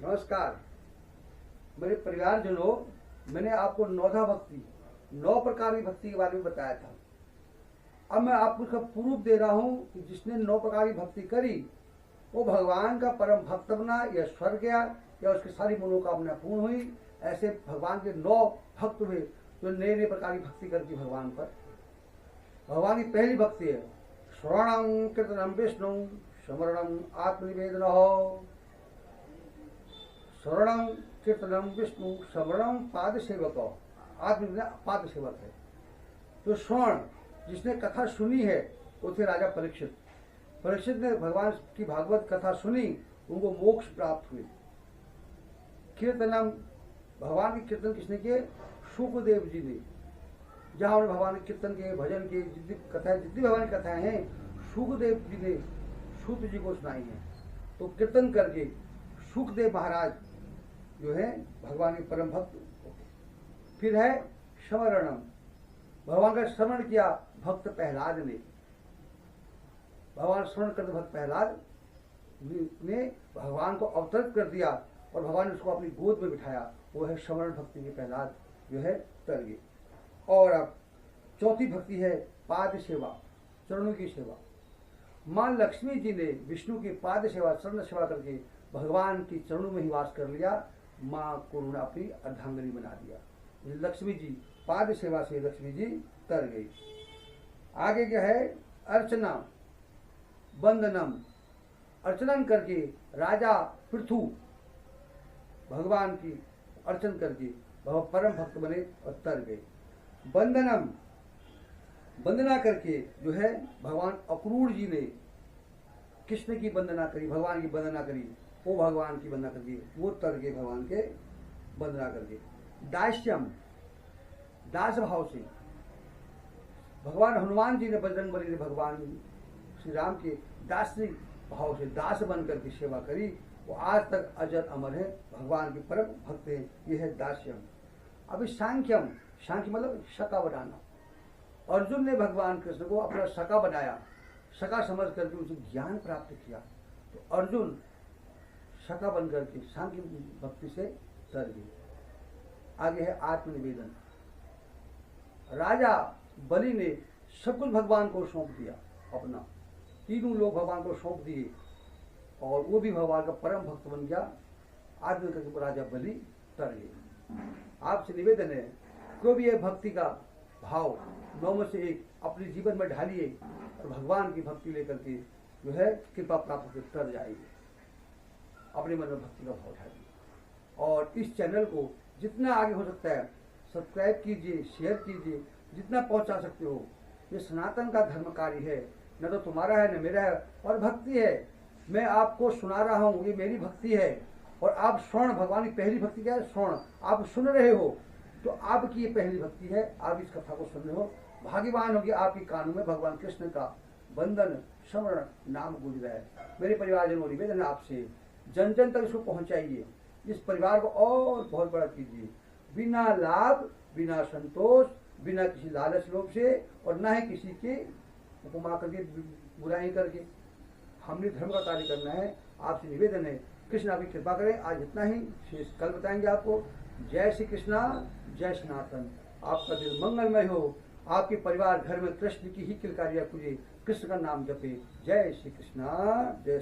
नमस्कार मेरे परिवारजनों, मैंने आपको नौधा भक्ति 9 प्रकार की भक्ति के बारे में बताया था। अब मैं आपको उसका प्रूफ दे रहा हूं कि जिसने 9 प्रकार की भक्ति करी वो भगवान का परम भक्त बना या स्वर्ग गया या उसकी सारी मनोकामना पूर्ण हुई। ऐसे भगवान के 9 भक्त हुए जो नए नए प्रकार की भक्ति करती भगवान पर। भगवान की पहली भक्ति है श्रवणम कीर्तनम विष्णु स्मरणम आत्मनिवेदन। श्रवणम कीर्तनम विष्णु स्मरणम पाद सेवक। आत्मनिवेदन पाद सेवक है। तो श्रवण जिसने कथा सुनी है वो थे राजा परीक्षित। परीक्षित ने भगवान की भागवत कथा सुनी, उनको मोक्ष प्राप्त हुई। कीर्तनम भगवान की कीर्तन किसने किए? शुकदेव जी ने। जहां उन्होंने भगवान के कीर्तन के भजन के जितनी भगवान की कथाएं हैं शुकदेव जी ने सूत जी को सुनाई है। तो कीर्तन करके शुकदेव महाराज जो है भगवान के परम भक्त। फिर है स्मरणम, भगवान का स्मरण किया भक्त प्रहलाद ने। भगवान स्मरण करते भक्त प्रहलाद ने भगवान को अवतरित कर दिया और भगवान ने उसको अपनी गोद में बिठाया। वो है स्मरण भक्ति के प्रहलाद जो है तर गए। और अब चौथी भक्ति है पाद सेवा, चरणों की सेवा। मां लक्ष्मी जी ने विष्णु की पाद सेवा चरण सेवा करके भगवान की चरणों में ही वास कर लिया। मां को उन्होंने अपनी अर्धांगिनी बना दिया। लक्ष्मी जी पाद सेवा से लक्ष्मी जी तर गई। आगे क्या है? अर्चना वंदनम, अर्चना करके राजा पृथु भगवान की अर्चन करके परम भक्त बने और तर गए। वंदनम, वंदना करके जो है भगवान अक्रूर जी ने कृष्ण की वंदना करी, भगवान की वंदना करी। वो भगवान की वंदना करके वो तर गए भगवान के वंदना करके। दास्यम, दास भाव से भगवान हनुमान जी ने बजरंगबली ने भगवान श्री राम के दासी भाव से दास बन करके सेवा करी। वो आज तक अजर अमर है, भगवान के परम भक्त हैं। ये है दास्यम। अभी सांख्यम, सांख्य मतलब सका बनाना। अर्जुन ने भगवान कृष्ण को अपना सका बनाया, सका समझ करके उनसे ज्ञान प्राप्त किया। तो अर्जुन सका बन करके सांख्य भक्ति से तर गए। आगे है आत्मनिवेदन। राजा बलि ने सब कुछ भगवान को सौंप दिया, अपना तीनों लोग भगवान को सौंप दिए और वो भी भगवान का परम भक्त बन गया। आत्म करके राजा बलि तर गए। आपसे निवेदन है कोई भी एक भक्ति का भाव 9 में से एक अपने जीवन में ढालिए और भगवान की भक्ति लेकर के जो है कृपा प्राप्त कर तर जाएगी। अपने मन में भक्ति का भाव ढालिए और इस चैनल को जितना आगे हो सकता है सब्सक्राइब कीजिए, शेयर कीजिए, जितना पहुंचा सकते हो। ये सनातन का धर्म कार्य है, न तो तुम्हारा है न मेरा है। और भक्ति है, मैं आपको सुना रहा हूँ, ये मेरी भक्ति है। और आप श्रवण, भगवान की पहली भक्ति क्या है? श्रवण। आप सुन रहे हो तो आपकी ये पहली भक्ति है। आप इस कथा को सुन रहे हो, भाग्यवान होगी आपके कानों में भगवान कृष्ण का वंदन स्मरण नाम गूंज रहा है। मेरे परिवारजनों निवेदन आपसे जन जन तक इसको पहुंचाइए। इस परिवार को और बहुत बड़ा कीजिए, बिना लाभ, बिना संतोष, बिना किसी लालच लोभ से और न ही किसी के उपमा करके बुराई करके। हमने धर्म का कार्य करना है। आपसे निवेदन है कृष्ण आपकी कृपा करें। आज इतना ही, शेष कल बताएंगे आपको। जय श्री कृष्णा, जय सनातन। आपका दिन मंगलमय हो। आपके परिवार घर में कृष्ण की ही किलकारियां पूजे, कृष्ण का नाम जपे। जय श्री कृष्णा, जय